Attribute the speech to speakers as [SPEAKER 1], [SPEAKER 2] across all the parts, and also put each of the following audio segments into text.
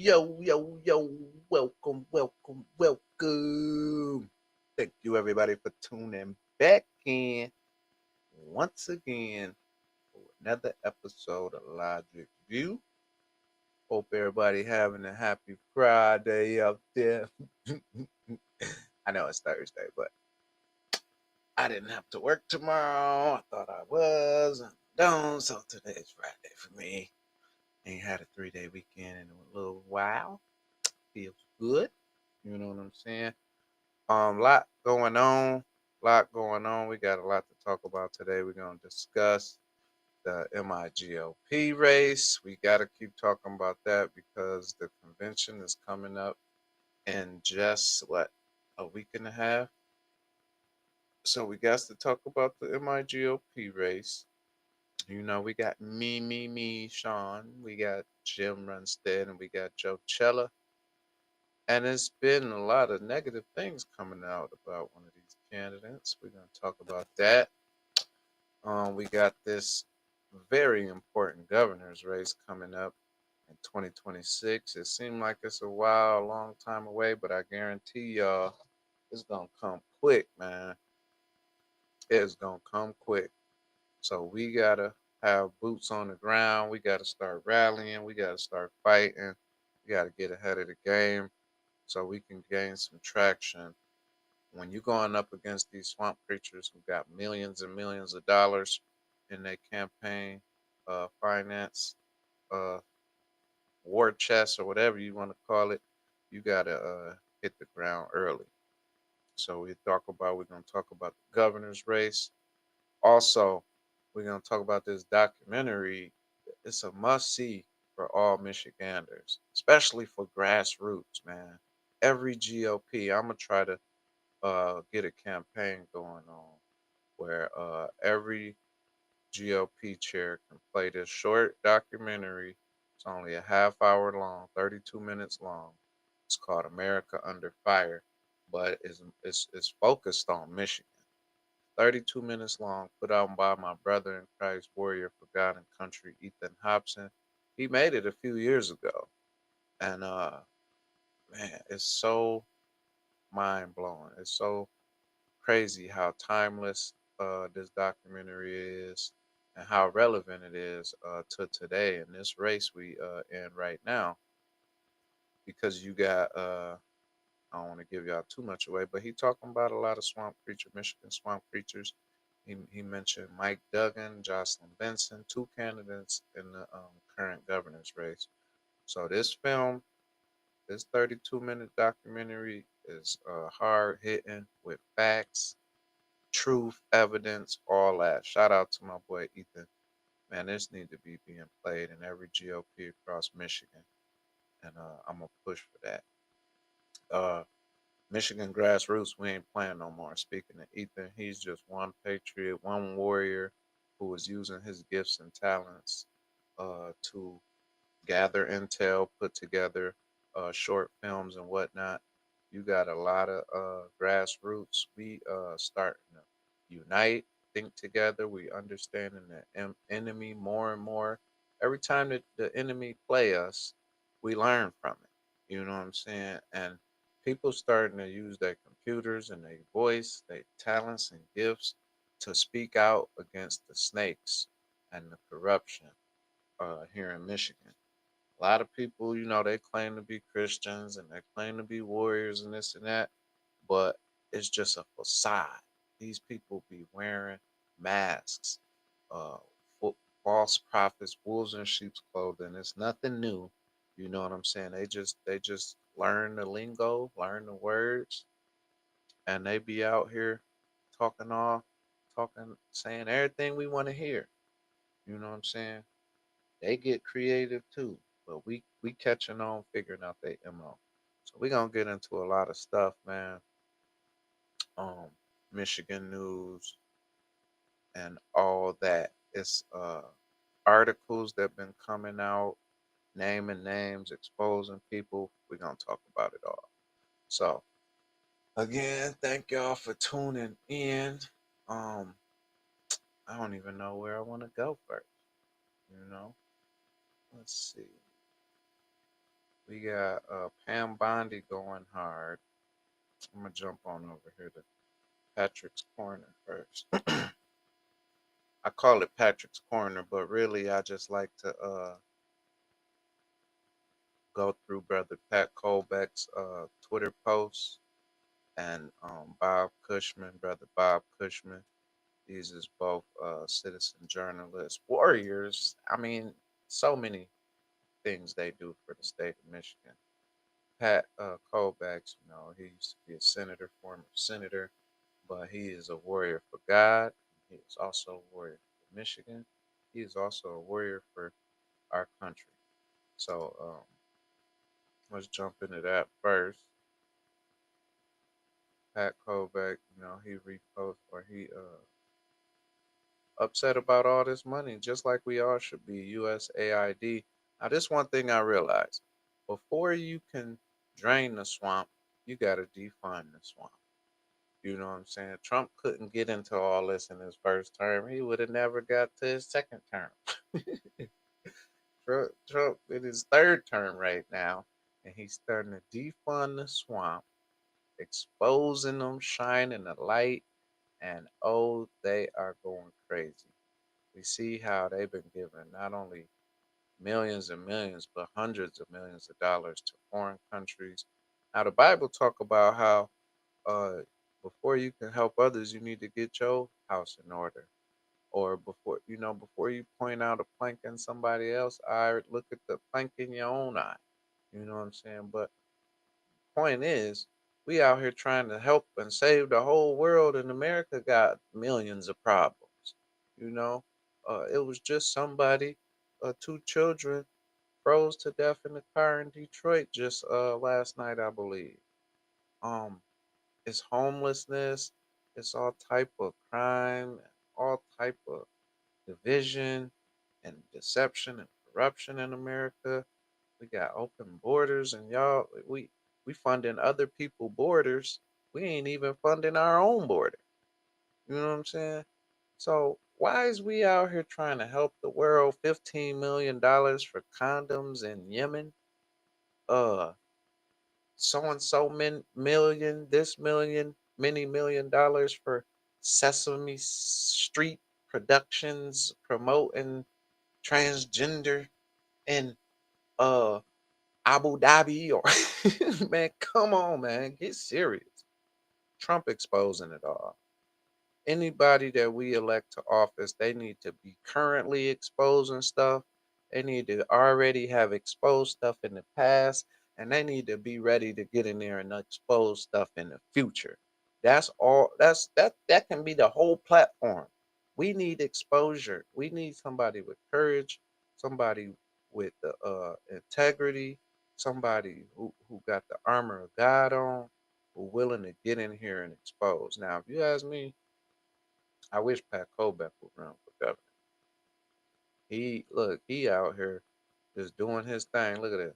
[SPEAKER 1] Yo, welcome. Thank you, everybody, for tuning back in once again for another episode of Logic View. Hope everybody having a happy Friday out there. I know it's Thursday, but I didn't have to work tomorrow. I thought I was, and I don't, so today's Friday for me. Ain't had a 3-day weekend in a little while. Feels good. You know what I'm saying? Lot going on. We got a lot to talk about today. We're gonna discuss the MIGOP race. We gotta keep talking about that because the convention is coming up in just a week and a half. So we got to talk about the MIGOP race. You know, we got me, Sean. We got Jim Runstead, and we got Joe Cella. And it's been a lot of negative things coming out about one of these candidates. We're going to talk about that. We got this very important governor's race coming up in 2026. It seemed like it's a long time away, but I guarantee y'all it's going to come quick, man. It's going to come quick. So we got to have boots on the ground. We got to start rallying. We got to start fighting. We got to get ahead of the game so we can gain some traction. When you're going up against these swamp creatures who got millions and millions of dollars in their campaign finance, uh, war chest, or whatever you want to call it, you got to hit the ground early. So we're going to talk about the governor's race. Also, we're going to talk about this documentary. It's a must see for all Michiganders, especially for grassroots, man. Every GOP, I'm going to try to get a campaign going on where every GOP chair can play this short documentary. It's only a half hour long, 32 minutes long. It's called America Under Fire, but it's focused on Michigan. 32 minutes long, put out by my brother in Christ, warrior for God and country, Ethan Hobson. He made it a few years ago. And man, it's so mind blowing. It's so crazy how timeless this documentary is and how relevant it is to today in this race we in right now. Because you got, I don't want to give y'all too much away, but he talking about a lot of Michigan swamp creatures. He mentioned Mike Duggan, Jocelyn Benson, two candidates in the current governor's race. So this 32-minute documentary is hard hitting with facts, truth, evidence, all that. Shout out to my boy Ethan. Man, this need to be being played in every GOP across Michigan, and I'm gonna push for that. Uh, Michigan grassroots, we ain't playing no more. Speaking of Ethan, he's just one patriot, one warrior who was using his gifts and talents to gather intel, put together short films and whatnot. You got a lot of grassroots. We starting to unite, think together. We understanding the enemy more and more. Every time that the enemy play us, we learn from it. You know what I'm saying? And people starting to use their computers and their voice, their talents and gifts to speak out against the snakes and the corruption here in Michigan. A lot of people, they claim to be Christians and they claim to be warriors and this and that, but it's just a facade. These people be wearing masks, uh, false prophets, wolves in sheep's clothing. It's nothing new. You know what I'm saying? They just learn the lingo, learn the words, and they be out here talking all, talking, saying everything we want to hear. You know what I'm saying? They get creative too, but we catching on, figuring out their MO. So we gonna get into a lot of stuff, man. Um, Michigan news and all that. It's articles that been coming out, naming names, exposing people. We gonna talk about it all. So again, thank y'all for tuning in. Um, I don't even know where I want to go first. You know, let's see. We got Pam Bondi going hard. I'm gonna jump on over here to Patrick's Corner first. I call it Patrick's Corner, but really I just like to go through Brother Pat Colbeck's Twitter posts and Bob Cushman, Brother Bob Cushman. These is both citizen journalists, warriors. I mean, so many things they do for the state of Michigan. Pat Colbeck's, he used to be a senator, former senator, but he is a warrior for God. He is also a warrior for Michigan. He is also a warrior for our country. So let's jump into that first. Pat Colbeck, he repost or he upset about all this money, just like we all should be. USAID. Now, this one thing I realized: before you can drain the swamp, you got to defund the swamp. You know what I'm saying? Trump couldn't get into all this in his first term. He would have never got to his second term. Trump in his third term right now, and he's starting to defund the swamp, exposing them, shining the light, and oh, they are going crazy. We see how they've been giving not only millions and millions, but hundreds of millions of dollars to foreign countries. Now, the Bible talk about how uh, before you can help others, you need to get your house in order. Or before you point out a plank in somebody else eye, look at the plank in your own eye. You know what I'm saying? But point is, we out here trying to help and save the whole world, and America got millions of problems. You know, it was just somebody, two children froze to death in the car in Detroit just last night, I believe. Um, it's homelessness, it's all type of crime, all type of division and deception and corruption in America. We got open borders, and y'all, we funding other people borders. We ain't even funding our own border. You know what I'm saying? So why is we out here trying to help the world $15 million for condoms in Yemen? Uh, so and so million, this million, many $1 million for Sesame Street Productions promoting transgender in uh Abu Dhabi or man, come on, man, get serious. Trump exposing it all. Anybody that we elect to office, they need to be currently exposing stuff. They need to already have exposed stuff in the past, and they need to be ready to get in there and expose stuff in the future. That's all. That can be the whole platform. We need exposure. We need somebody with courage, somebody with the integrity, somebody who got the armor of God on, who willing to get in here and expose. Now, if you ask me, I wish Pat Colbeck would run for governor. He out here just doing his thing. Look at it.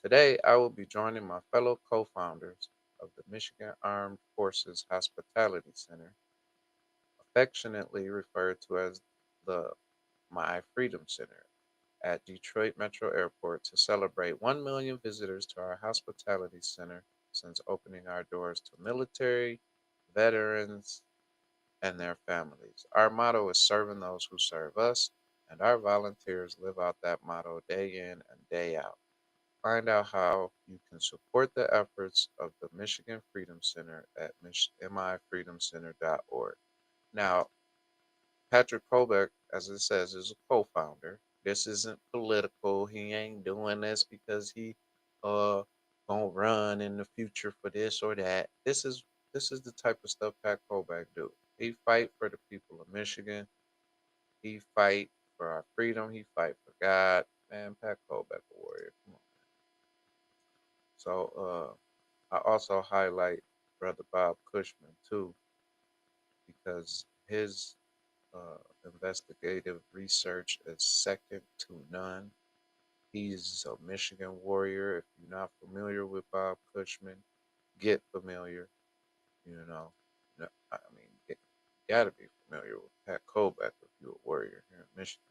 [SPEAKER 1] Today, I will be joining my fellow co-founders of the Michigan Armed Forces Hospitality Center, affectionately referred to as the My Freedom Center, at Detroit Metro Airport to celebrate 1 million visitors to our hospitality center since opening our doors to military, veterans, and their families. Our motto is serving those who serve us, and our volunteers live out that motto day in and day out. Find out how you can support the efforts of the Michigan Freedom Center at mifreedomcenter.org. Now, Patrick Colbeck, as it says, is a co-founder. This isn't political. He ain't doing this because he uh gonna run in the future for this or that. This is the type of stuff Pat Colbeck do. He fight for the people of Michigan. He fight for our freedom. He fight for God. Man, Pat Colbeck a warrior. Come on. So I also highlight Brother Bob Cushman too, because his investigative research is second to none. He's a Michigan warrior. If you're not familiar with Bob Cushman, get familiar. You know, I mean, you gotta be familiar with Pat Colbeck if you're a warrior here in Michigan.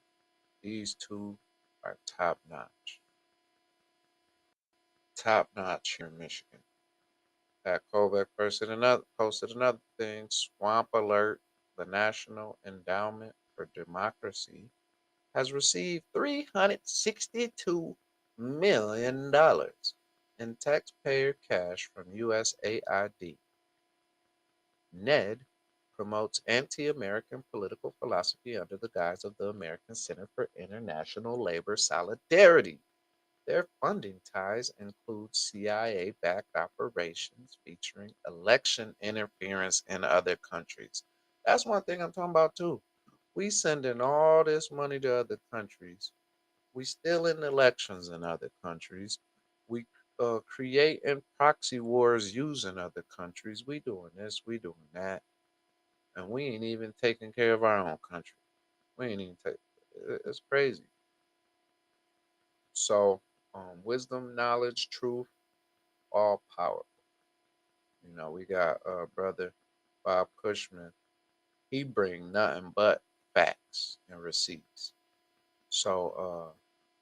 [SPEAKER 1] These two are top notch. top notch here in Michigan. Pat Kovac posted another thing. Swamp Alert, the National Endowment for Democracy, has received $362 million in taxpayer cash from USAID. NED promotes anti American political philosophy under the guise of the American Center for International Labor Solidarity. Their funding ties include CIA backed operations featuring election interference in other countries. That's one thing I'm talking about too. We sending all this money to other countries. We still in elections in other countries. We creating proxy wars using other countries. We doing this, we doing that, and we ain't even taking care of our own country. We ain't even take. It's crazy. So, wisdom, knowledge, truth, all power. We got brother Bob Cushman. He bring nothing but facts and receipts. So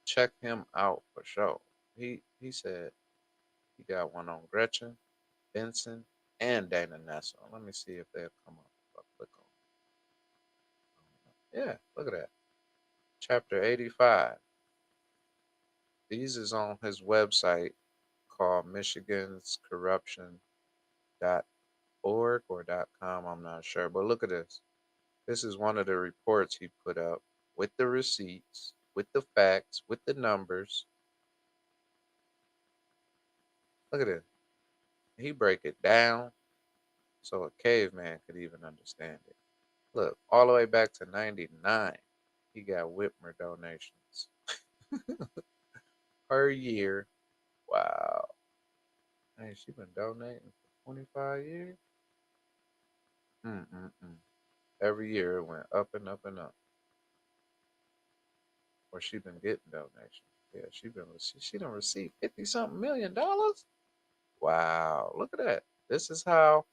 [SPEAKER 1] check him out for sure. He said he got one on Gretchen, Benson, and Dana Nessel. Let me see if they'll come up. If I click on. Yeah, look at that. Chapter 85. These is on his website called Michigan's Corruption.org or .com. I'm not sure, but look at this. This is one of the reports he put up with the receipts, with the facts, with the numbers. Look at it. He break it down so a caveman could even understand it. Look, all the way back to 99, he got Whitmer donations per year. Wow. Hey, she been donating for 25 years? Mm-mm-mm. Every year it went up and up and up. Or she been getting donations. Yeah, she done received 50 something $1 million. Wow, look at that. This is how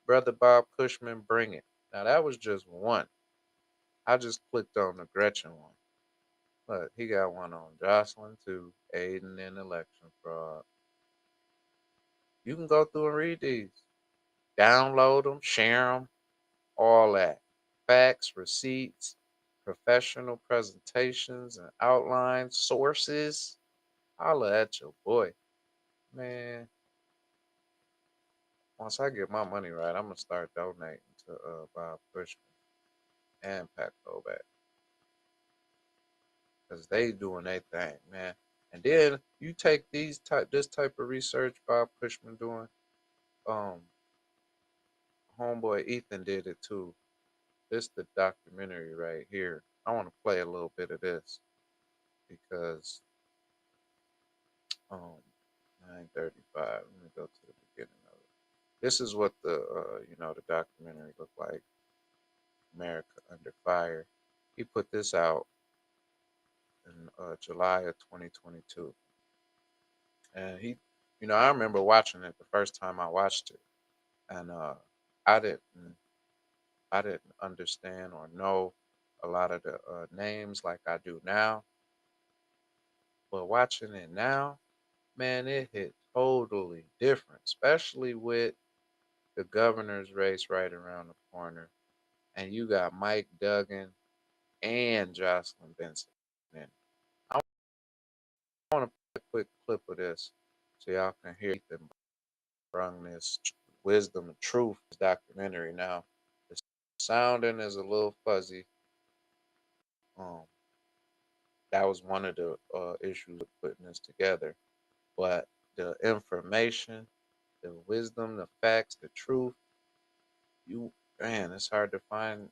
[SPEAKER 1] Brother Bob Cushman bring it. Now that was just one. I just clicked on the Gretchen one. Look, he got one on Jocelyn too, aiding in election fraud. You can go through and read these. Download them, share them, all that. Facts, receipts, professional presentations and outlines, sources. Holla at your boy. Man, once I get my money right, I'm gonna start donating to Bob Cushman and Pat Kovac because they doing their thing, man. And then you take this type of research Bob Cushman doing. Um, homeboy Ethan did it too. This the documentary right here. I want to play a little bit of this because um 9:35. Let me go to the beginning of it. This is what the documentary looked like. America Under Fire. He put this out in July of 2022, and I remember watching it the first time I watched it, and I didn't I didn't understand or know a lot of the names like I do now. But watching it now, man, it hit totally different, especially with the governor's race right around the corner. And you got Mike Duggan and Jocelyn Benson. And I want to play a quick clip of this so y'all can hear them bring this wisdom and truth documentary. Now, the sounding is a little fuzzy. Um, that was one of the issues of putting this together. But the information, the wisdom, the facts, the truth, you man, it's hard to find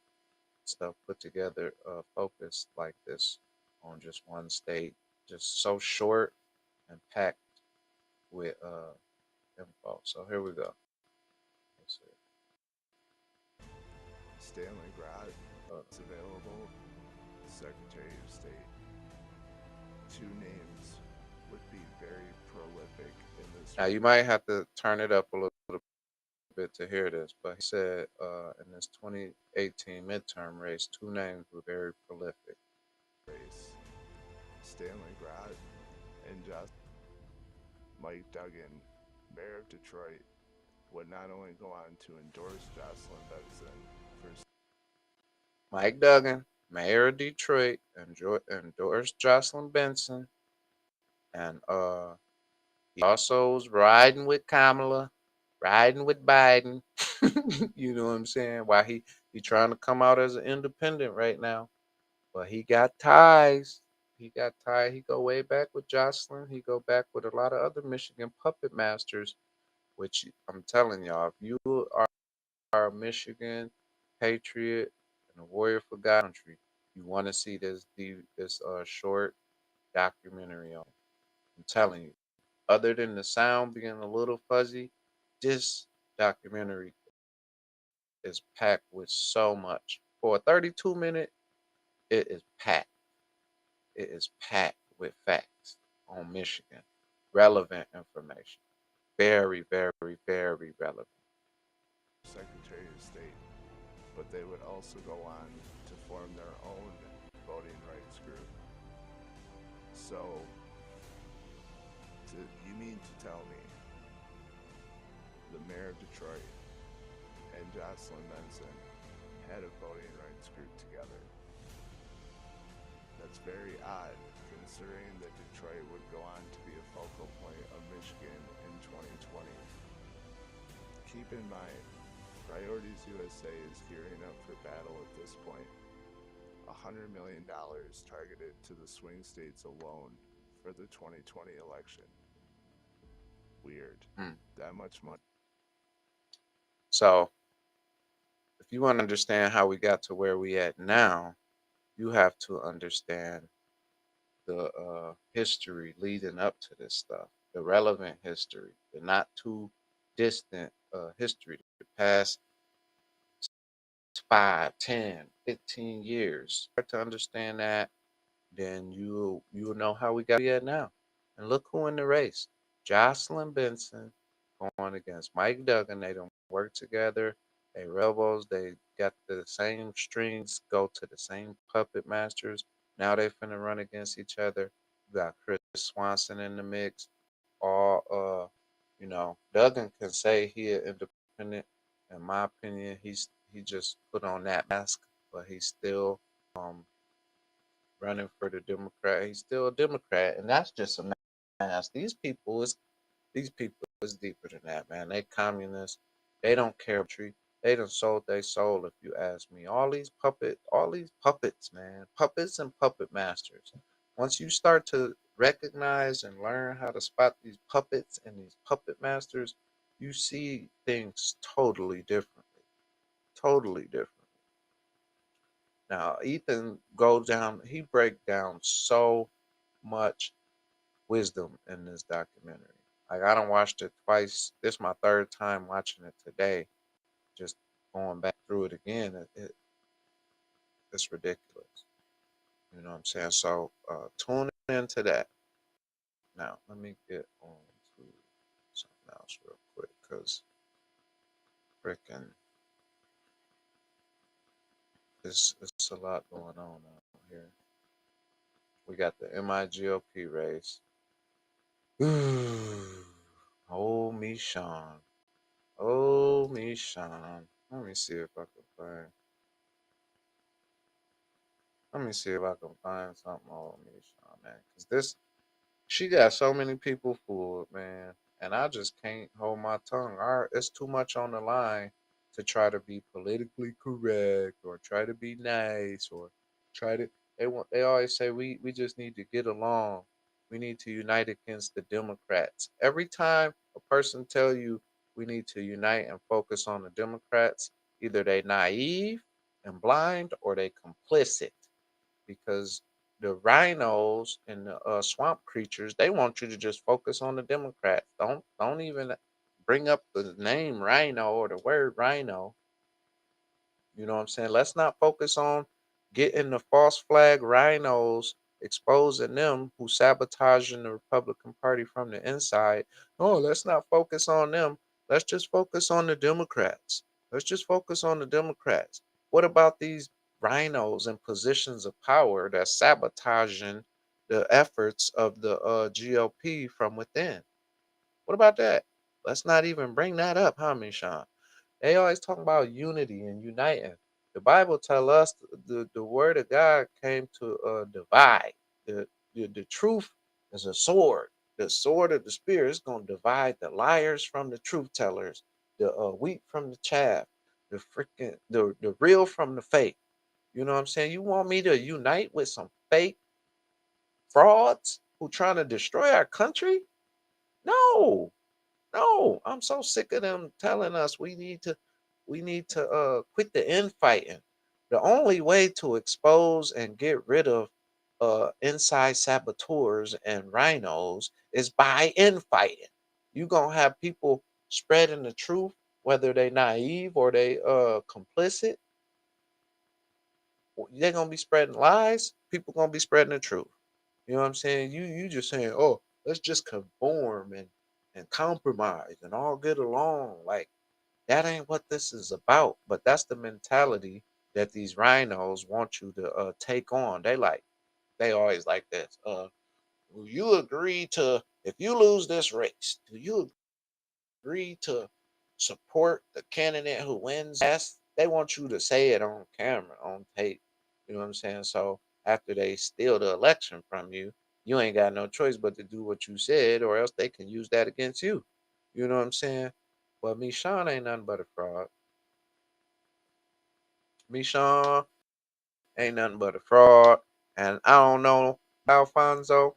[SPEAKER 1] stuff put together, focused like this on just one state, just so short and packed with info. So here we go. Let's see.
[SPEAKER 2] Stanley Grad is available. Secretary of State. Two names would be very prolific in this.
[SPEAKER 1] Now you might have to turn it up a little bit to hear this, but he said in this 2018 midterm race, two names were very prolific.
[SPEAKER 2] Race. Stanley Grad and just Mike Duggan, mayor of Detroit, would not only go on to endorse Jocelyn Benson for
[SPEAKER 1] Mike Duggan, mayor of Detroit, endorsed Jocelyn Benson, and he also was riding with Kamala, riding with Biden. You know what I'm saying? Why he trying to come out as an independent right now, but he got ties. He got tied. He go way back with Jocelyn. He go back with a lot of other Michigan puppet masters. Which I'm telling y'all, if you are a Michigan patriot and a warrior for God country, you want to see this short documentary on. I'm telling you, other than the sound being a little fuzzy, this documentary is packed with so much. For a 32-minute, it is packed. It is packed with facts on Michigan, relevant information, very, very, very relevant.
[SPEAKER 2] Secretary of State, but they would also go on to form their own voting rights group. So, you mean to tell me the mayor of Detroit and Jocelyn Benson had a voting rights group together? That's very odd, considering that Detroit would go on to be a focal point of Michigan in 2020. Keep in mind, Priorities USA is gearing up for battle at this point. $100 million targeted to the swing states alone for the 2020 election. Weird.
[SPEAKER 1] Hmm.
[SPEAKER 2] That much money.
[SPEAKER 1] So, if you want to understand how we got to where we at now, you have to understand the history leading up to this stuff, the relevant history, the not too distant history, the past 5, 10, 15 years. Start to understand that, then you'll know how we got here now. And look who in the race. Jocelyn Benson going against Mike Duggan. They don't work together. They rebels. They got the same strings, go to the same puppet masters. Now they finna run against each other. You got Chris Swanson in the mix. All Duggan can say he an independent. In my opinion, he just put on that mask, but he's still running for the Democrat. He's still a Democrat, and that's just a mask. These people is deeper than that, man. They communists. They don't care about you. They done sold their soul, if you ask me. All these puppets, man, puppets and puppet masters. Once you start to recognize and learn how to spot these puppets and these puppet masters, you see things totally differently. Totally different. Now, Ethan goes down, he breaks down so much wisdom in this documentary. Like, I done watched it twice. This is my third time watching it today. Just going back through it again, it's ridiculous. You know what I'm saying? So tune into that. Now, let me get on to something else real quick because freaking it's a lot going on out here. We got the MIGOP race. Oh, me, Sean. Oh, me, Sean. Let me see if I can find. Let me see if I can find something on me, Sean, man. Cause she got so many people fooled, man, and I just can't hold my tongue. It's too much on the line to try to be politically correct or try to be nice or try to. They always say we just need to get along. We need to unite against the Democrats. Every time a person tell you we need to unite and focus on the Democrats, either they naive and blind or they complicit because the rhinos and the swamp creatures they want you to just focus on the Democrats. Don't even bring up the name rhino or the word rhino. You know what I'm saying? Let's not focus on getting the false flag rhinos, exposing them who sabotaging the Republican Party from the inside. No, let's not focus on them. Let's just focus on the Democrats. Let's just focus on the Democrats. What about these rhinos in positions of power that's sabotaging the efforts of the GOP from within? What about that? Let's not even bring that up, huh, Mishan? They always talk about unity and uniting. The Bible tell us the word of God came to divide. The truth is a sword. The sword of the spirit is going to divide the liars from the truth tellers, the wheat from the chaff, the real from the fake. You know what I'm saying? You want me to unite with some fake frauds who trying to destroy our country? No, no, I'm so sick of them telling us we need to quit the infighting. The only way to expose and get rid of inside saboteurs and rhinos is by infighting. You gonna have people spreading the truth, whether they naive or they complicit. They're gonna be spreading lies. People gonna be spreading the truth. You know what I'm saying? You just saying, oh, let's just conform and compromise and all get along. Like that ain't what this is about. But that's the mentality that these rhinos want you to take on. They always like this. Will you agree to if you lose this race? Do you agree to support the candidate who wins? That's they want you to say it on camera, on tape. You know what I'm saying? So after they steal the election from you, you ain't got no choice but to do what you said, or else they can use that against you. You know what I'm saying? But me, Sean ain't nothing but a fraud. Me, Sean ain't nothing but a fraud. And I don't know Alfonso.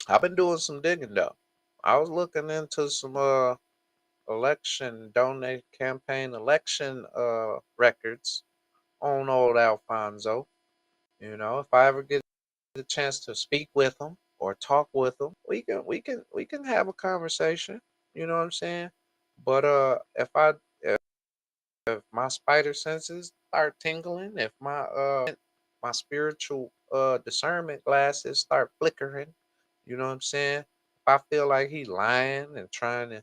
[SPEAKER 1] I've been doing some digging though. I was looking into some election donate campaign election records on old Alfonso. You know, if I ever get a chance to speak with him or talk with him, we can have a conversation. You know what I'm saying? But if my spider senses start tingling, if my spiritual discernment glasses start flickering, you know what I'm saying? If I feel like he lying and trying to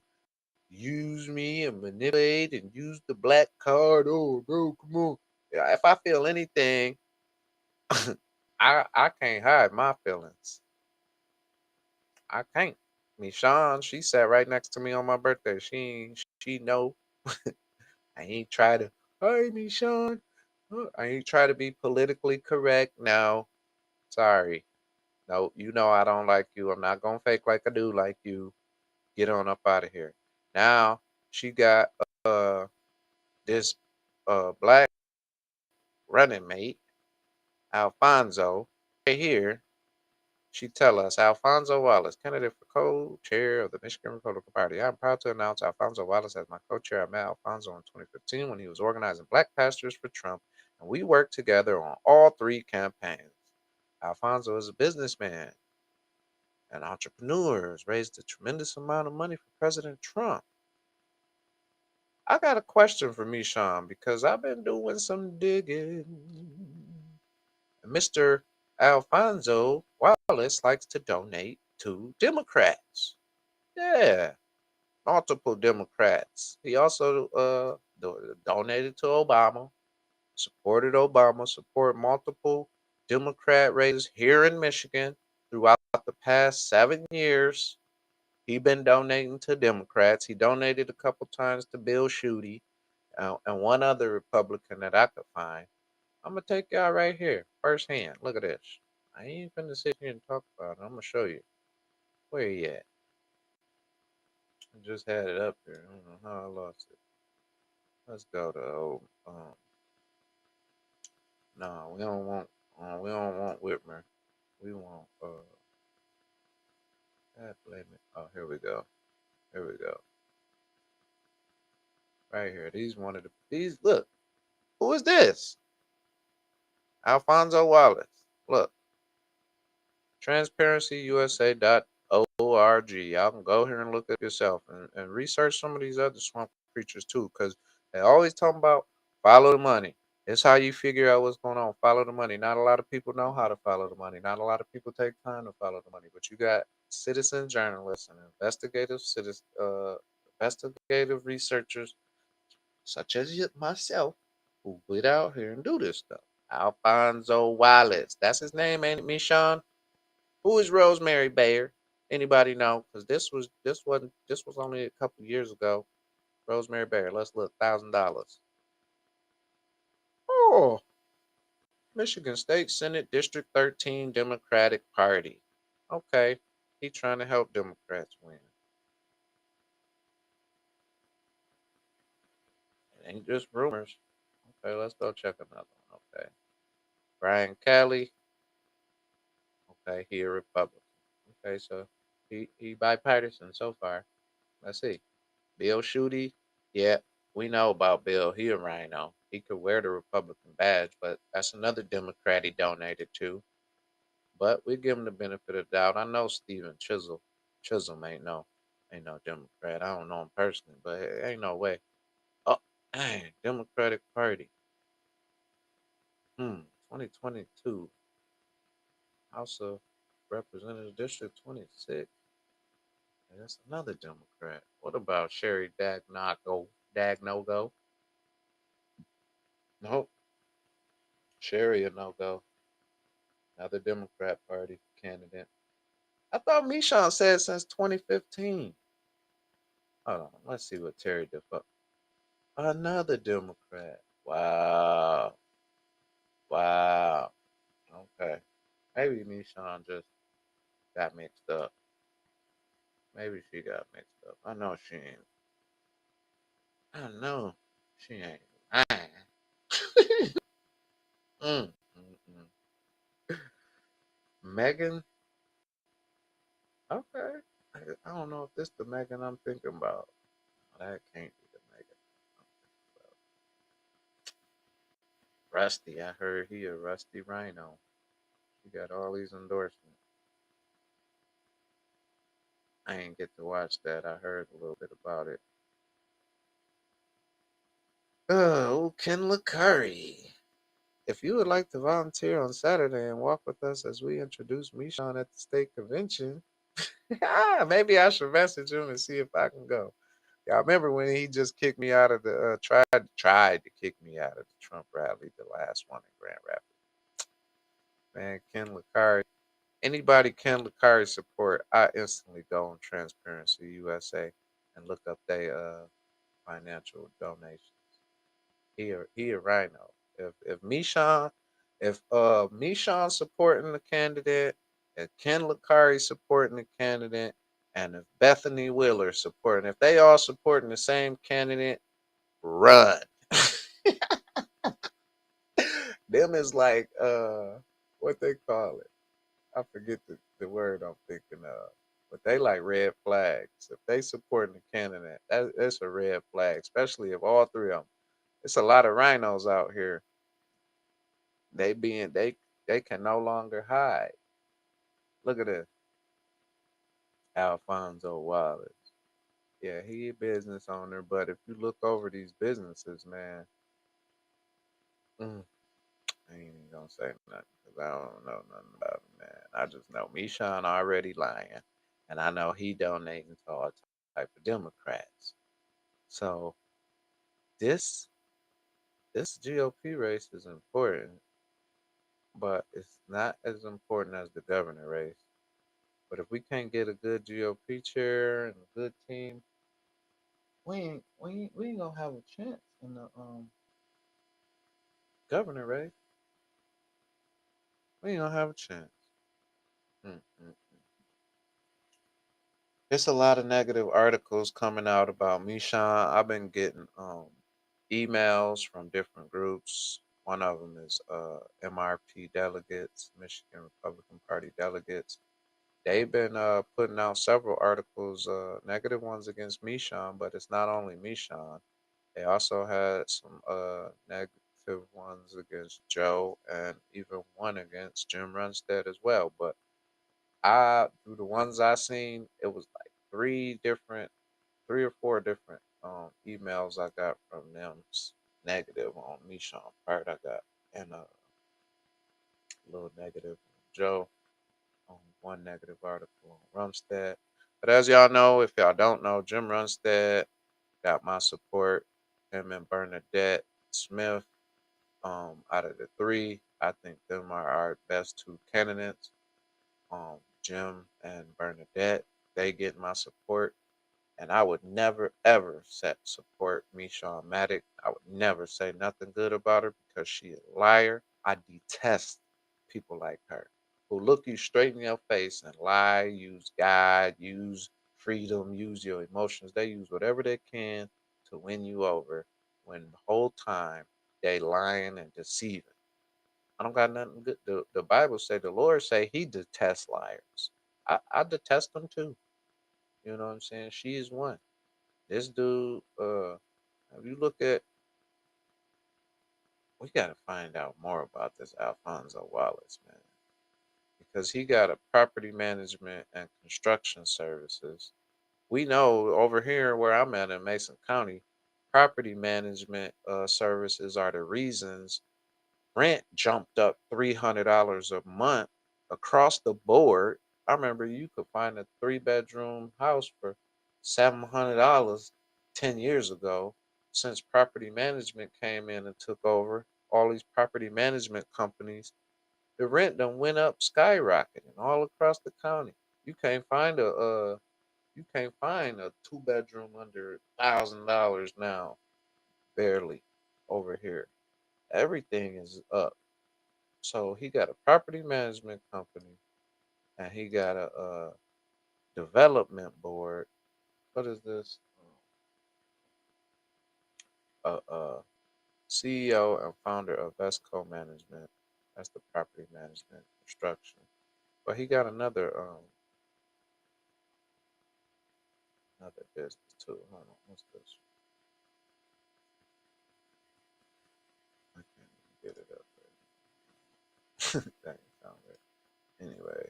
[SPEAKER 1] use me and manipulate and use the black card. Oh, bro, come on. Yeah, if I feel anything, I can't hide my feelings. I can't. Me, Sean, she sat right next to me on my birthday. She know I ain't try to. Hey, me, Sean. I ain't try to be politically correct. No, sorry. No, you know I don't like you. I'm not gonna fake like I do like you. Get on up out of here. Now she got this black running mate, Alfonso, right here. She tell us Alfonso Wallace, candidate for co-chair of the Michigan Republican Party. I'm proud to announce Alfonso Wallace as my co-chair. I met Alfonso in 2015 when he was organizing Black Pastors for Trump, and we worked together on all three campaigns. Alfonso is a businessman, an entrepreneur, has raised a tremendous amount of money for President Trump. I got a question for me, Sean, because I've been doing some digging. Mr. Alfonso Wallace likes to donate to Democrats. Yeah, multiple Democrats. He also donated to Obama, supported Obama, support multiple Democrat races here in Michigan throughout the past 7 years. He been donating to Democrats. He donated a couple times to Bill Schuette and one other Republican that I could find. I'm gonna take y'all right here, firsthand. Look at this. I ain't finna sit here and talk about it. I'm gonna show you. Where he at? I just had it up here. I don't know how I lost it. Let's go to no, we don't want Whitmer. We want God blame it. Oh, here we go. Here we go. Right here. These one of these. Look, who is this? Alfonso Wallace. Look, transparencyusa.org. Y'all can go here and look at yourself and research some of these other swamp creatures too, because they always talking about follow the money. It's how you figure out what's going on. Follow the money. Not a lot of people know how to follow the money. Not a lot of people take time to follow the money. But you got citizen journalists and investigative researchers such as myself who get out here and do this stuff. Alfonso Wallace. That's his name, ain't it, me, Sean? Who is Rosemary Bayer? Anybody know? Because this was only a couple years ago. Rosemary Bear. Let's look. $1,000. Oh, Michigan State Senate District 13 Democratic Party. Okay, he trying to help Democrats win. It ain't just rumors. Okay, let's go check another one. Okay, Brian Kelly. Okay, he a Republican. Okay, so he bipartisan so far. Let's see. Bill Schuette. Yeah, we know about Bill. He a rhino. He could wear the Republican badge, but that's another Democrat he donated to. But we give him the benefit of the doubt. I know Stephen Chisholm ain't no Democrat. I don't know him personally, but it ain't no way. Oh, dang, Democratic Party. 2022 House of Representatives District 26. And that's another Democrat. What about Sherry Dagnogo? Nope. Sherry a no go. Another Democrat Party candidate. I thought Michon said since 2015. Hold on. Let's see what Terry DeFo. Another Democrat. Wow. Wow. Okay. Maybe Michon just got mixed up. Maybe she got mixed up. I know she ain't. I know she ain't lying. Mm. Megan. Okay. I don't know if this the Megan I'm thinking about. That can't be the Megan I'm thinking about. Rusty. I heard he a Rusty Rhino. He got all these endorsements. I ain't get to watch that. I heard a little bit about it. Oh, Ken LaCurry. If you would like to volunteer on Saturday and walk with us as we introduce Michon at the state convention, maybe I should message him and see if I can go. Yeah, I remember when he just kicked me out of the tried to kick me out of the Trump rally, the last one in Grand Rapids. Man, Ken LaCurry. Anybody Ken LaCurry support, I instantly go on Transparency USA and look up their financial donations. He a rhino. If Michon supporting the candidate, if Ken LaCurry supporting the candidate, and if Bethany Wheeler supporting, if they all supporting the same candidate, run. Them is like what they call it. I forget the word I'm thinking of. But they like red flags. If they supporting the candidate, that's a red flag, especially if all three of them. It's a lot of rhinos out here. They can no longer hide. Look at this, Alfonso Wallace. Yeah, he a business owner, but if you look over these businesses, man, mm, I ain't even gonna say nothing because I don't know nothing about him, man. I just know Michon already lying, and I know he donating to all type of Democrats. So this this GOP race is important, but it's not as important as the governor race. But if we can't get a good GOP chair and a good team, we ain't gonna have a chance in the governor race. We ain't gonna have a chance. Mm-mm. It's a lot of negative articles coming out about Mishan. I've been getting emails from different groups. One of them is MRP delegates, Michigan Republican Party delegates. They've been putting out several articles, negative ones against Mishan, but it's not only Mishan. They also had some negative ones against Joe and even one against Jim Runstead as well. But through the ones I seen, it was like three or four different emails I got from them negative on Mishan part. I got and a little negative on Joe on one negative article on Runstead. But as y'all know, if y'all don't know, Jim Runstead got my support. Him and Bernadette Smith. Out of the three, I think them are our best two candidates. Um, Jim and Bernadette, they get my support. And I would never ever set support Michon Matic. I would never say nothing good about her because she a liar. I detest people like her who look you straight in your face and lie, use God, use freedom, use your emotions. They use whatever they can to win you over when the whole time they lying and deceiving. I don't got nothing good. The Bible say the Lord say he detests liars. I detest them too. You know what I'm saying? She is one. This dude, if you look at, we got to find out more about this Alfonso Wallace, man, because he got a property management and construction services. We know over here where I'm at in Mason County, property management services are the reasons rent jumped up $300 a month across the board. I remember you could find a 3-bedroom house for $700 10 years ago. Since property management came in and took over all these property management companies, the rent done went up skyrocketing all across the county. You can't find a 2-bedroom under $1,000 now, barely over here. Everything is up. So he got a property management company and he got a development board. What is this? CEO and founder of Vesco Management. That's the property management construction. But he got another business too. Hold on, what's this? I can't even get it up there. Dang, found it. Anyway,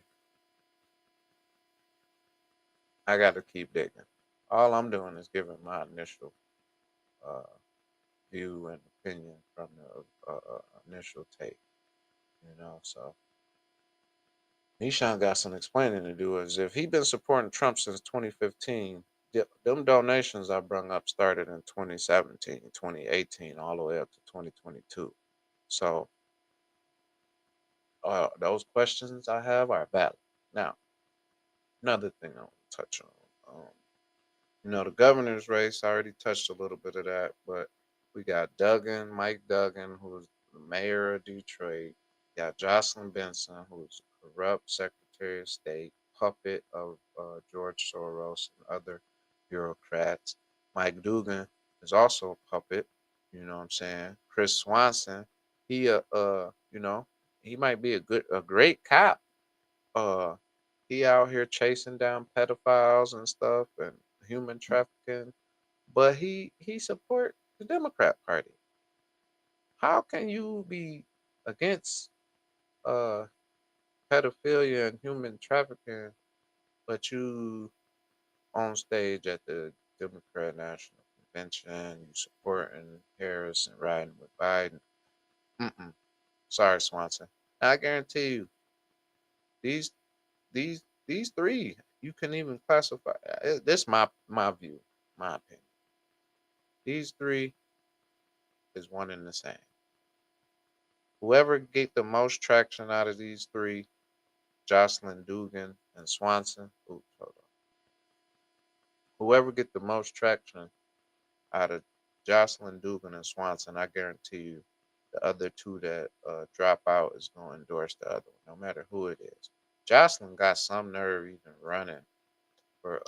[SPEAKER 1] I got to keep digging. All I'm doing is giving my initial uh, view and opinion from the initial take. So Nishan got some explaining to do. Is if he been supporting Trump since 2015, them donations I brung up started in 2017, 2018, all the way up to 2022. So those questions I have are valid. Now, another thing I want to touch on. The governor's race, I already touched a little bit of that, but we got Mike Duggan, who's the mayor of Detroit. We got Jocelyn Benson, who's a corrupt Secretary of State, puppet of George Soros and other bureaucrats. Mike Dugan is also a puppet. You know what I'm saying? Chris Swanson, he he might be a great cop. Uh, he out here chasing down pedophiles and stuff and human trafficking, but he support the Democrat Party. How can you be against uh pedophilia and human trafficking, but you on stage at the Democrat National Convention, you supporting Harris and riding with Biden? Mm-mm. Sorry, Swanson. I guarantee you, these these three you can even classify. This my view, my opinion. These three is one and the same. Whoever get the most traction out of these three, Jocelyn Dugan and Swanson. Oops, hold on. Whoever get the most traction out of Jocelyn Dugan and Swanson, I guarantee you, the other two that drop out is going to endorse the other one, no matter who it is. Jocelyn got some nerve even running for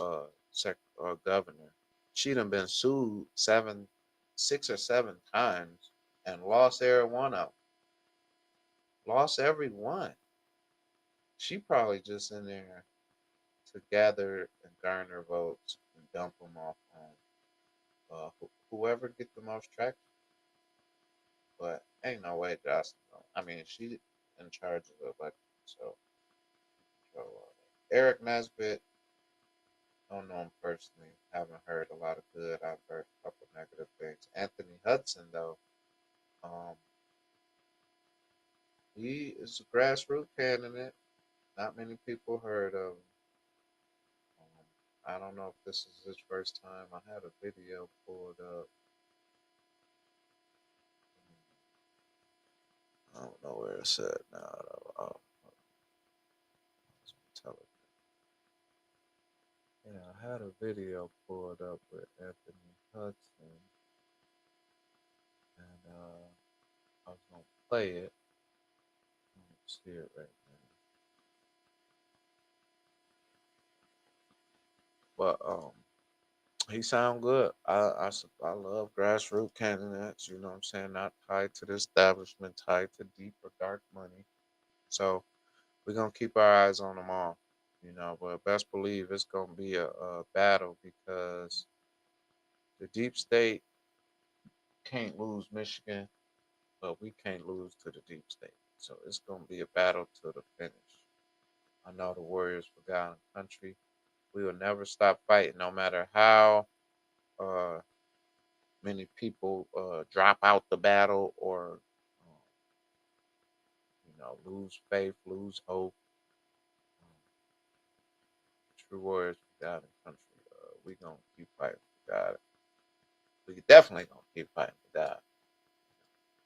[SPEAKER 1] governor. She done been sued 6 or 7 times and lost every one of them. Lost every one. She probably just in there to gather and garner votes and dump them off on whoever get the most traction. But ain't no way Jocelyn. I mean, she in charge of the election, so Eric Nesbitt. Don't know him personally. Haven't heard a lot of good. I've heard a couple negative things. Anthony Hudson, though, um, he is a grassroots candidate. Not many people heard of him. I don't know if this is his first time. I had a video pulled up. I don't know where it's at now. Though. Oh, television. Yeah, I had a video pulled up with Anthony Hudson, and I was gonna play it. I don't see it right now, but he sound good. I love grassroots candidates. You know what I'm saying? Not tied to the establishment, tied to deep or dark money. So we're gonna keep our eyes on them all. You know, but best believe it's gonna be a battle because the deep state can't lose Michigan, but we can't lose to the deep state. So it's gonna be a battle to the finish. I know the Warriors forgotten country. We will never stop fighting, no matter how uh, many people drop out the battle or lose faith, lose hope. Um, True warriors for God and country. We gonna keep fighting for God. We definitely gonna keep fighting for God.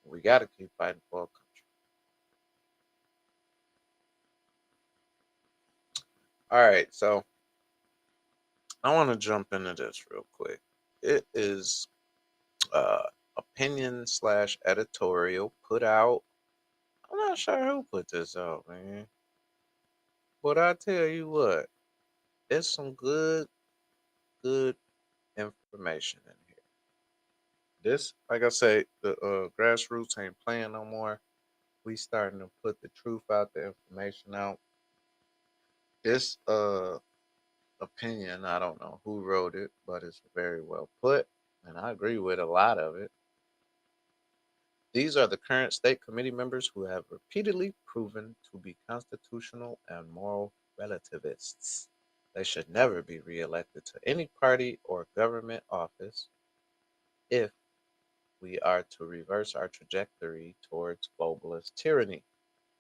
[SPEAKER 1] We gotta keep fighting for our country. All right, so I want to jump into this real quick. It is uh, opinion slash editorial put out. I'm not sure who put this out, man. But I tell you what, it's some good information in here. This, like I say, the grassroots ain't playing no more. We starting to put the truth out, the information out. This opinion, I don't know who wrote it, but it's very well put, and I agree with a lot of it. These are the current state committee members who have repeatedly proven to be constitutional and moral relativists. They should never be reelected to any party or government office if we are to reverse our trajectory towards globalist tyranny.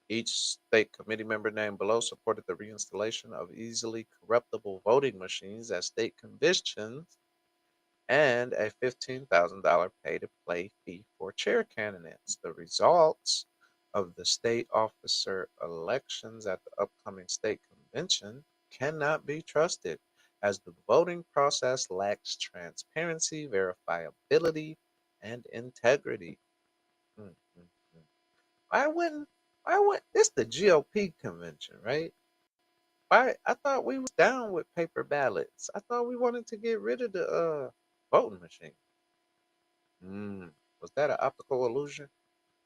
[SPEAKER 1] Each state committee member named below supported the reinstallation of easily corruptible voting machines at state conventions and a $15,000 pay to play fee for chair candidates. The results of the state officer elections at the upcoming state convention cannot be trusted as the voting process lacks transparency, verifiability, and integrity. Mm, mm, mm. Why wouldn't why would this the GOP convention, right? Why I thought we was down with paper ballots. I thought we wanted to get rid of the voting machine. Mm, was that an optical illusion?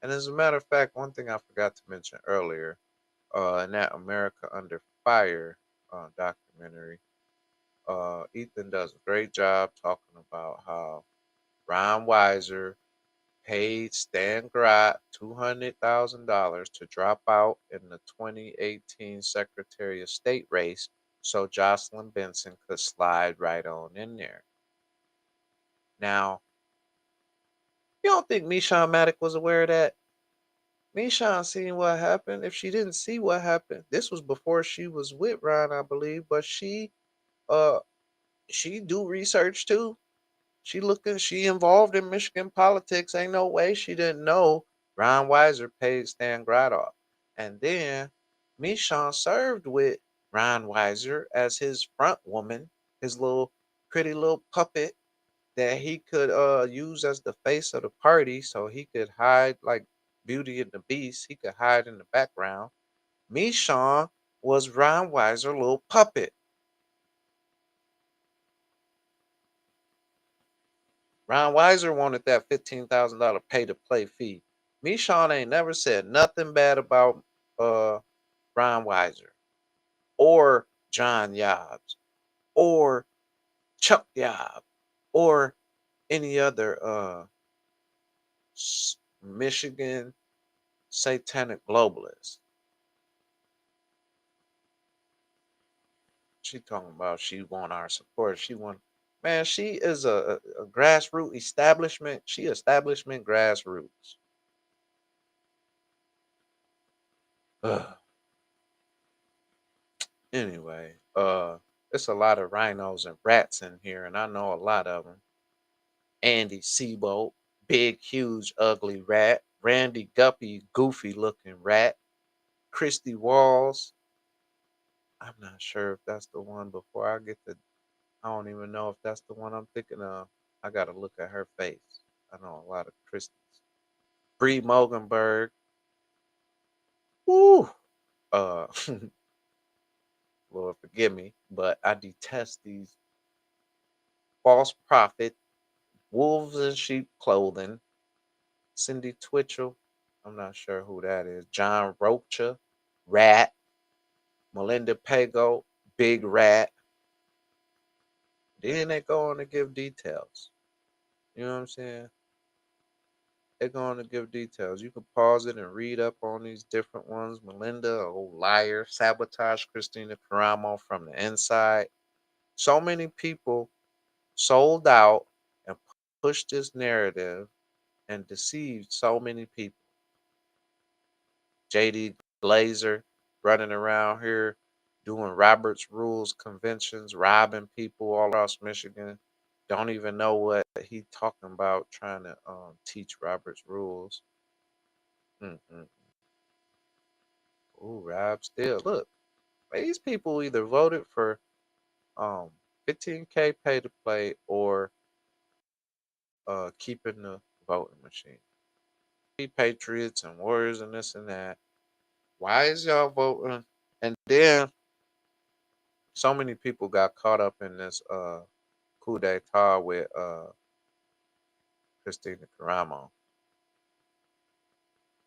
[SPEAKER 1] And as a matter of fact, one thing I forgot to mention earlier, in that America Under Fire documentary, Ethan does a great job talking about how Ron Weiser paid Stan Grott $200,000 to drop out in the 2018 Secretary of State race so Jocelyn Benson could slide right on in there. Now, you don't think Meshawn Maddock was aware of that? Meshawn seen what happened. If she didn't see what happened, this was before she was with Ron, I believe, but uh she do research too. She involved in Michigan politics. Ain't no way she didn't know Ron Weiser paid Stan Gradoff. And then Michon served with Ron Weiser as his front woman, his little pretty little puppet that he could use as the face of the party so he could hide like Beauty and the Beast. He could hide in the background. Michon was Ron Weiser little puppet. Ron Weiser wanted that $15,000 pay to play fee. Michon ain't never said nothing bad about uh Ron Weiser or John Yobs or Chuck Yob or any other Michigan satanic globalist. She talking about she want our support. She want man, she is a grassroots establishment. She establishment grassroots. Ugh. Anyway, it's a lot of rhinos and rats in here, and I know a lot of them. Andy Sebo, big, huge, ugly rat. Randy Guppy, goofy looking rat. Christy Walls. I'm not sure if that's the one before I get to. I don't even know if that's the one I'm thinking of. I gotta look at her face. I know a lot of Christians. Bree Mogenberg. Woo! Uh, Lord forgive me, but I detest these false prophet, wolves in sheep clothing. Cindy Twitchell. I'm not sure who that is. John Rocha, Rat. Melinda Pago, Big Rat. Then they go on to give details. You know what I'm saying? They're going to give details. You can pause it and read up on these different ones. Melinda, old liar, sabotage Christina Caramo from the inside. So many people sold out and pushed this narrative and deceived so many people. JD Glazer running around here doing Robert's Rules conventions, robbing people all across Michigan. Don't even know what he talking about trying to teach Robert's Rules. Mm-mm. Ooh, Rob Still. Look, these people either voted for um 15K pay to play or keeping the voting machine. Be Patriots and Warriors and this and that. Why is y'all voting? And then so many people got caught up in this coup d'etat with Christina Caramo.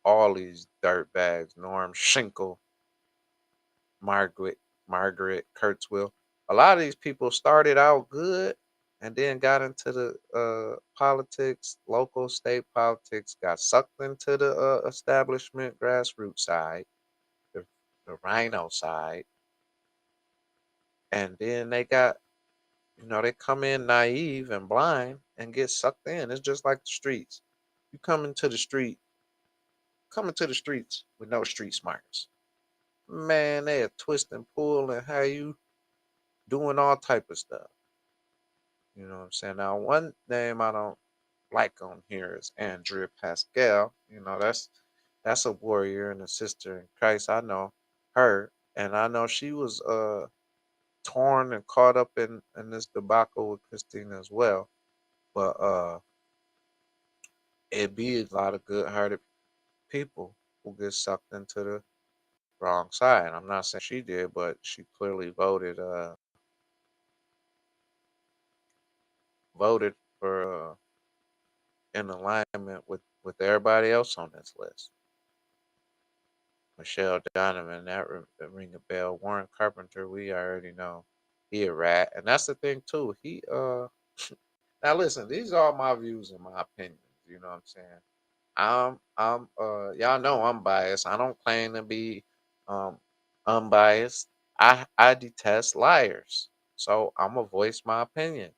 [SPEAKER 1] All these dirtbags, Norm Schinkel, Margaret Margaret Kurtzwell. A lot of these people started out good and then got into the politics, local state politics, got sucked into the establishment grassroots side, the, the rhino side, and then they got, they come in naive and blind and get sucked in. It's just like the streets. You come into the streets with no street smarts. Man, they twist and pull and how you doing all type of stuff. You know what I'm saying? Now, one name I don't like on here is Andrea Pascal. That's a warrior and a sister in Christ. I know her, and I know she was torn and caught up in this debacle with Christina as well. But it be a lot of good-hearted people who get sucked into the wrong side. I'm not saying she did, but she clearly voted for in alignment with everybody else on this list. Michelle Donovan, that ring a bell. Warren Carpenter, we already know he a rat, and that's the thing too. He now listen, these are all my views and my opinions. You know what I'm saying? I'm y'all know I'm biased. I don't claim to be um unbiased. I detest liars. So I'm gonna voice my opinion.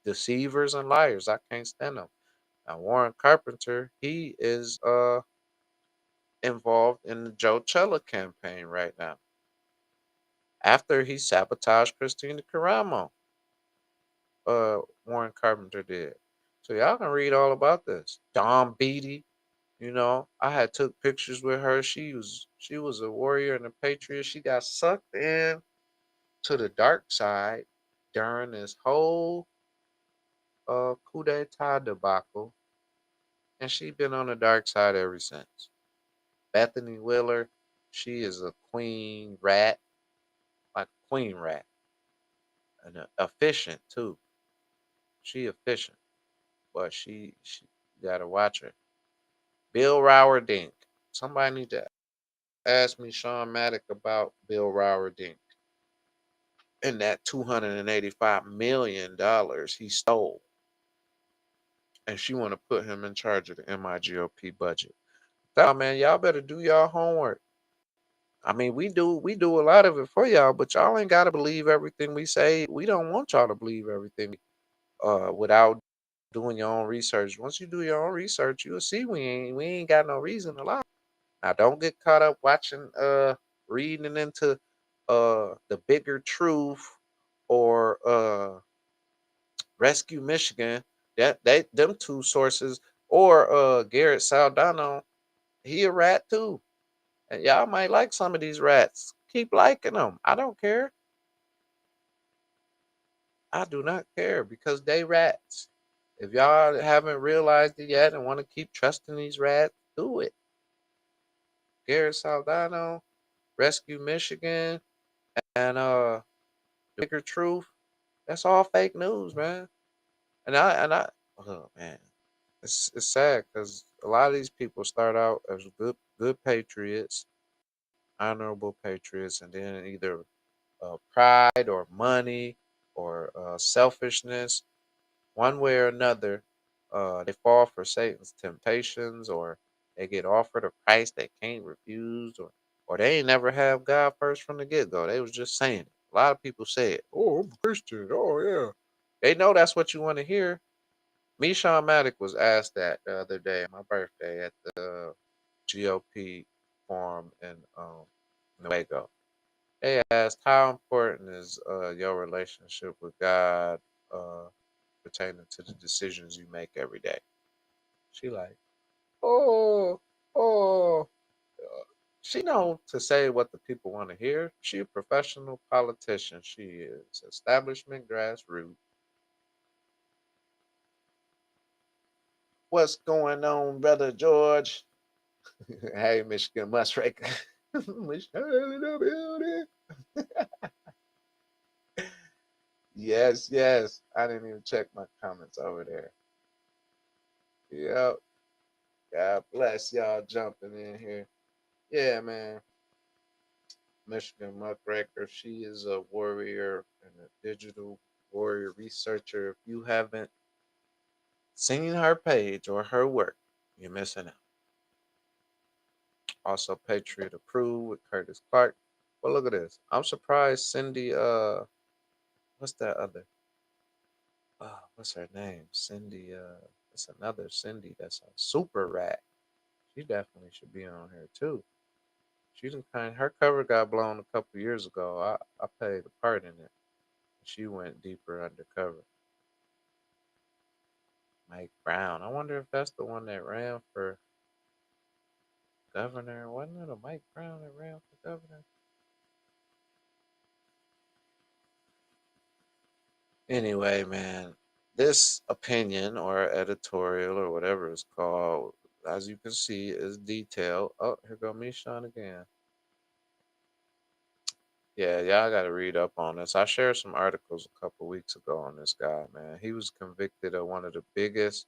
[SPEAKER 1] Deceivers and liars, I can't stand them. Now Warren Carpenter, he is involved in the Joe Chella campaign right now. After he sabotaged Christina Caramo, Warren Carpenter did. So y'all can read all about this. Dawn Beatty, I had took pictures with her. She was a warrior and a patriot. She got sucked in to the dark side during this whole coup d'etat debacle, and she been on the dark side ever since. Bethany Wheeler, she is a queen rat, like a queen rat, and efficient too. She efficient, but she gotta watch her. Bill Rower Dink. Somebody need to ask me Sean Maddock about Bill Rower Dink and that $285 million he stole, and she want to put him in charge of the MIGOP budget. Man, y'all better do y'all homework. I mean, we do a lot of it for y'all, but y'all ain't gotta believe everything we say. We don't want y'all to believe everything without doing your own research. Once you do your own research, you'll see we ain't got no reason to lie. Now don't get caught up watching reading into the bigger truth or Rescue Michigan. That they them two sources or Garrett Saldano, he a rat too. And y'all might like some of these rats. Keep liking them. I don't care. I do not care because they rats. If y'all haven't realized it yet and want to keep trusting these rats, do it. Garrett Saldano, Rescue Michigan, and the bigger truth. That's all fake news, man. And I oh man, it's sad because a lot of these people start out as good patriots, honorable patriots, and then either pride or money or selfishness, one way or another, they fall for Satan's temptations, or they get offered a price they can't refuse, or they ain't never have God first from the get go. They was just saying it. A lot of people say it. Oh, I'm a Christian. Oh yeah. They know that's what you want to hear. Me, Sean Maddock was asked that the other day on my birthday at the GOP forum in Waco. They asked, "How important is your relationship with God pertaining to the decisions you make every day?" She like, "Oh, oh." She know to say what the people want to hear. She a professional politician. She is establishment grassroots. What's going on, brother George? Hey, Michigan Mustraker. Michigan in the building. Yes, yes. I didn't even check my comments over there. Yep. God bless y'all jumping in here. Yeah, man. Michigan Muckraker. She is a warrior and a digital warrior researcher. If you haven't seen her page or her work, you're missing out. Also, Patriot Approved with Curtis Clark. Well, look at this. I'm surprised Cindy. What's that other? What's her name? Cindy. It's another Cindy. That's a super rat. She definitely should be on here too. She didn't kind. Her cover got blown a couple years ago. I played a part in it. She went deeper undercover. Mike Brown. I wonder if that's the one that ran for governor. Wasn't it a Mike Brown that ran for governor? Anyway, man, this opinion or editorial or whatever it's called, as you can see, is detailed. Oh, here go me, Sean again. Yeah, y'all got to read up on this. I shared some articles a couple weeks ago on this guy, man. He was convicted of one of the biggest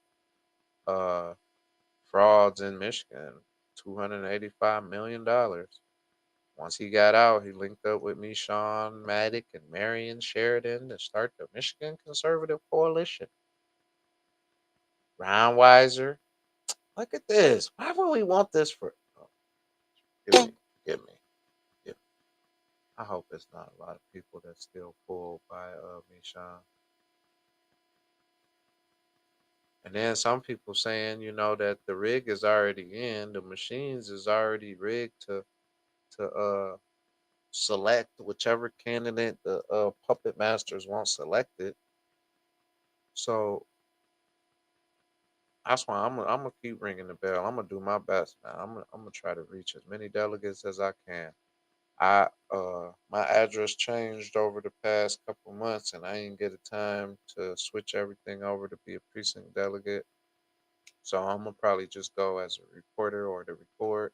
[SPEAKER 1] uh, frauds in Michigan, $285 million. Once he got out, he linked up with me, Sean Maddock, and Marion Sheridan to start the Michigan Conservative Coalition. Ron Weiser, look at this. Why would we want this for? Oh, give me, give me, give me. I hope it's not a lot of people that still pulled by me, Sean. And then some people saying, that the rig is already in, the machines is already rigged to select whichever candidate the puppet masters want selected. So that's why I'm gonna keep ringing the bell. I'm gonna do my best, man. I'm gonna try to reach as many delegates as I can. My address changed over the past couple months, and I didn't get a time to switch everything over to be a precinct delegate. So I'm gonna probably just go as a reporter or to report,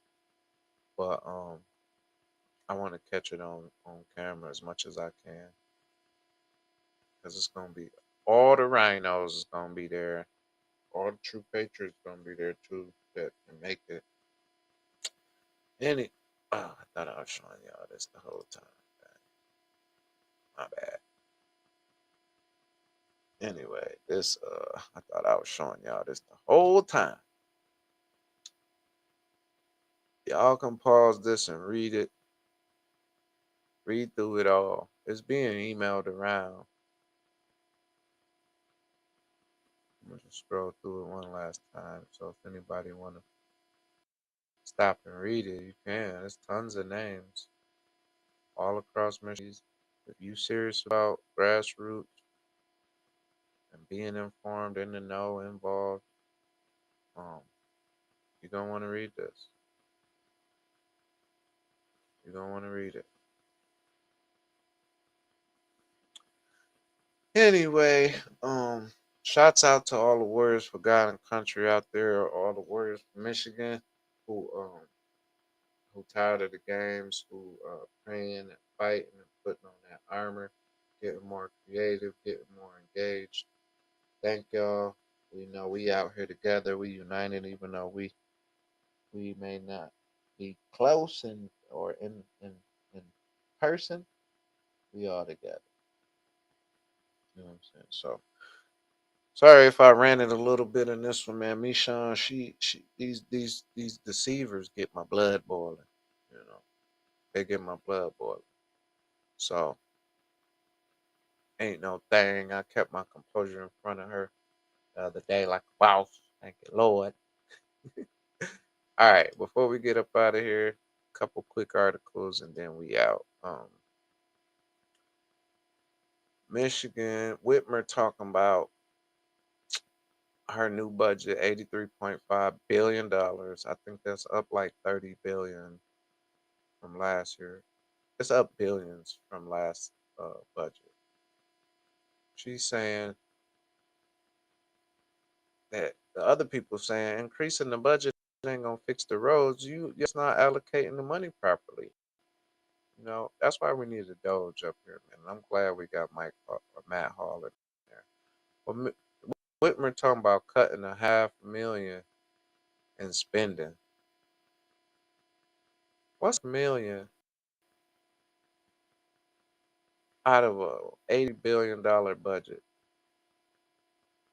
[SPEAKER 1] but I want to catch it on camera as much as I can because it's gonna be all the rhinos is gonna be there, all the true patriots gonna be there too that can make it. Any, I thought I was showing y'all this the whole time. My bad. Anyway, this I thought I was showing y'all this the whole time. Y'all can pause this and read it. Read through it all. It's being emailed around. I'm gonna just scroll through it one last time. So if anybody wanna stop and read it, you can. There's tons of names all across Michigan. If you serious about grassroots and being informed, in the know, involved, um, you're gonna want to read this. You're gonna want to read it. Anyway, shouts out to all the warriors for God and country out there, all the warriors from Michigan who tired of the games, who praying and fighting and putting on that armor, getting more creative, getting more engaged. Thank y'all. We know we out here together. We united, even though we may not be close and or in person. We all together. You know what I'm saying? So sorry if I ran it a little bit in this one, man. Michon, she these deceivers get my blood boiling. You know, they get my blood boiling. So ain't no thing. I kept my composure in front of her the other day like a boss. Thank you, Lord. All right, before we get up out of here, a couple quick articles and then we out. Michigan, Whitmer talking about her new budget, $83.5 billion. I think that's up like 30 billion from last year. It's up billions from last budget. She's saying that the other people saying increasing the budget ain't gonna fix the roads. You just not allocating the money properly. You know that's why we need a Doge up here, man. And I'm glad we got Mike or Matt Hall in there. Well, Whitmer talking about cutting a half million in spending. What's a million out of a $80 billion budget?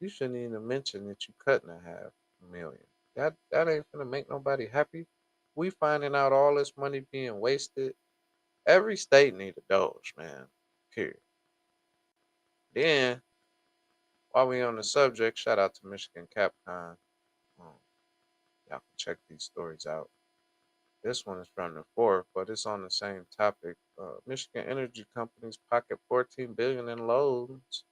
[SPEAKER 1] You shouldn't even mention that you cutting a half million. That ain't gonna make nobody happy. We finding out all this money being wasted. Every state need a Doge, man. Period. Then while we on the subject, shout out to Michigan Capcom. Um, y'all can check these stories out. This one is from the fourth, but it's on the same topic. Michigan energy companies pocket 14 billion in loans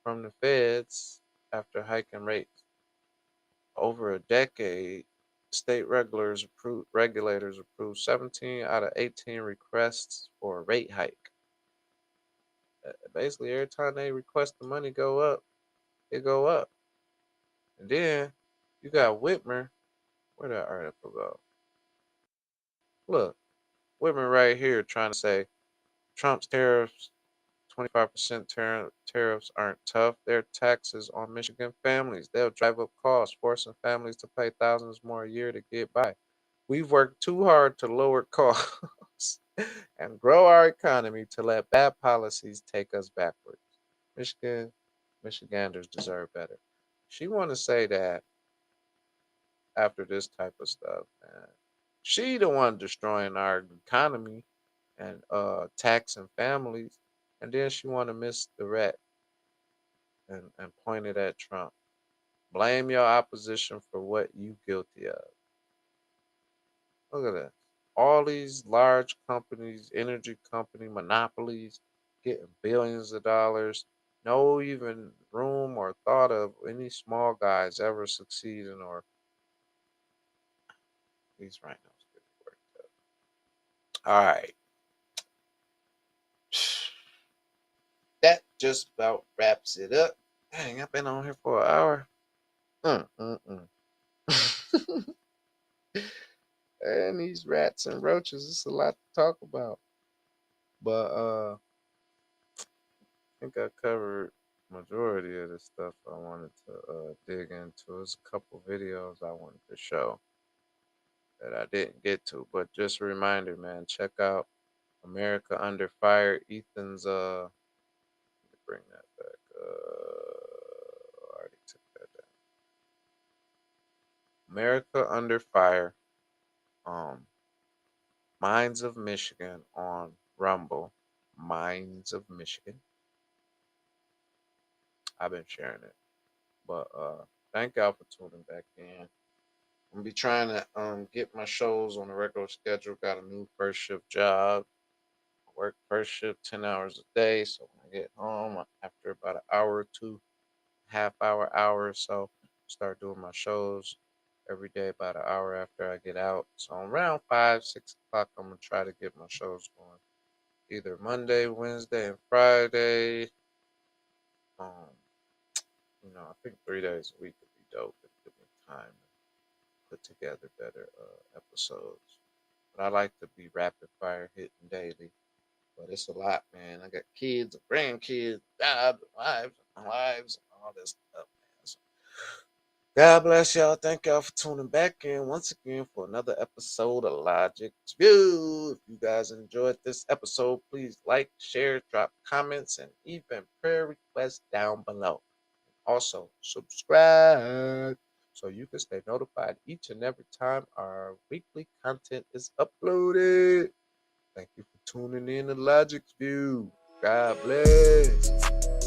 [SPEAKER 1] from the feds after hiking rates. Over a decade, state regulators approved 17 out of 18 requests for a rate hike. Basically, every time they request the money go up, it go up. And then you got Whitmer. Where did that article go? Look, Whitmer right here trying to say Trump's tariffs, 25% tariffs aren't tough. They're taxes on Michigan families. They'll drive up costs, forcing families to pay thousands more a year to get by. We've worked too hard to lower costs and grow our economy to let bad policies take us backwards. Michigan, Michiganders deserve better. She want to say that after this type of stuff, man. She the one destroying our economy and taxing families, and then she want to miss the rat and point it at Trump. Blame your opposition for what you guilty of. Look at that. All these large companies, energy company monopolies, getting billions of dollars. No even room or thought of any small guys ever succeeding or these rhinos get worked up. All right. That just about wraps it up. Dang, I've been on here for an hour. Mm, mm, mm. And these rats and roaches, it's a lot to talk about. But I think I covered majority of the stuff I wanted to dig into. There's a couple videos I wanted to show that I didn't get to. But just a reminder, man, check out America Under Fire. Ethan's let me bring that back. I already took that down. America Under Fire. Um, Minds of Michigan on Rumble. Minds of Michigan. I've been sharing it. But thank y'all for tuning back in. I'm gonna be trying to get my shows on a regular schedule. Got a new first shift job. I work first shift 10 hours a day. So when I get home after about an hour or two, hour or so, start doing my shows every day about an hour after I get out. So around 5, 6 o'clock, I'm gonna try to get my shows going. Either Monday, Wednesday, and Friday, Um, I think 3 days a week would be dope. It'd give me time to put together better episodes. But I like to be rapid fire hitting daily. But it's a lot, man. I got kids, grandkids, jobs, wives, and all this stuff, man. So God bless y'all. Thank y'all for tuning back in once again for another episode of Logic's View. If you guys enjoyed this episode, please like, share, drop comments, and even prayer requests down below. Also, subscribe so you can stay notified each and every time our weekly content is uploaded. Thank you for tuning in to Logic's View. God bless.